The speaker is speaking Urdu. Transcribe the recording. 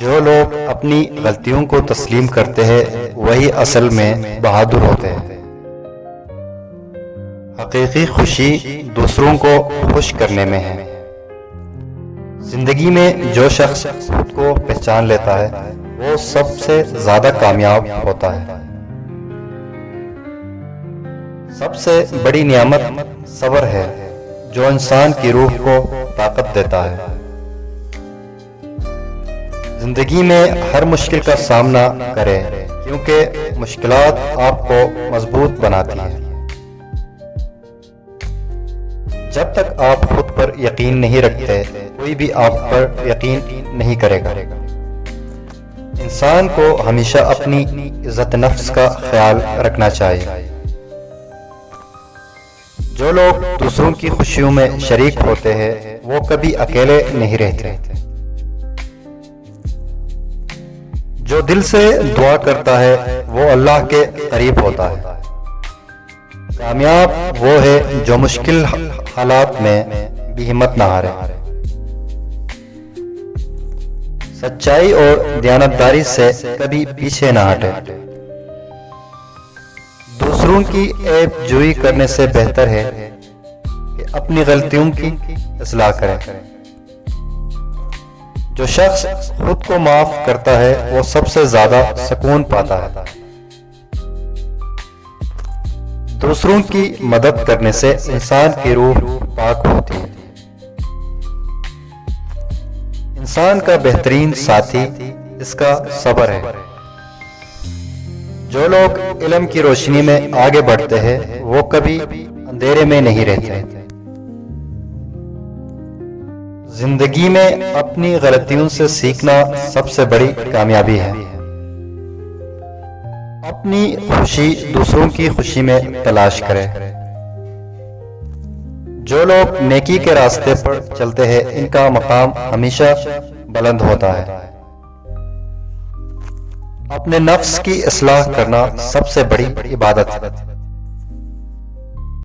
جو لوگ اپنی غلطیوں کو تسلیم کرتے ہیں وہی اصل میں بہادر ہوتے ہیں۔ حقیقی خوشی دوسروں کو خوش کرنے میں ہے۔ زندگی میں جو شخص خود کو پہچان لیتا ہے وہ سب سے زیادہ کامیاب ہوتا ہے۔ سب سے بڑی نعمت صبر ہے جو انسان کی روح کو طاقت دیتا ہے۔ زندگی میں ہر مشکل کا سامنا کریں کیونکہ مشکلات آپ کو مضبوط بناتی ہیں۔ جب تک آپ خود پر یقین نہیں رکھتے کوئی بھی آپ پر یقین نہیں کرے گا۔ انسان کو ہمیشہ اپنی عزت نفس کا خیال رکھنا چاہیے۔ جو لوگ دوسروں کی خوشیوں میں شریک ہوتے ہیں وہ کبھی اکیلے نہیں رہتے۔ جو دل سے دعا کرتا ہے وہ اللہ کے قریب ہوتا ہے۔ کامیاب وہ ہے جو مشکل حالات میں بھی ہمت نہ ہارے۔ سچائی اور دیانتداری سے کبھی پیچھے نہ ہٹے۔ دوسروں کی عیب جوئی کرنے سے بہتر ہے کہ اپنی غلطیوں کی اصلاح کرے۔ جو شخص خود کو معاف کرتا ہے وہ سب سے زیادہ سکون پاتا ہے۔ دوسروں کی مدد کرنے سے انسان کی روح پاک ہوتی ہے۔ انسان کا بہترین ساتھی اس کا صبر ہے۔ جو لوگ علم کی روشنی میں آگے بڑھتے ہیں وہ کبھی اندھیرے میں نہیں رہتے۔ زندگی میں اپنی غلطیوں سے سیکھنا سب سے بڑی کامیابی ہے۔ اپنی خوشی دوسروں کی خوشی میں تلاش کریں۔ جو لوگ نیکی کے راستے پر چلتے ہیں ان کا مقام ہمیشہ بلند ہوتا ہے۔ اپنے نفس کی اصلاح کرنا سب سے بڑی عبادت ہے۔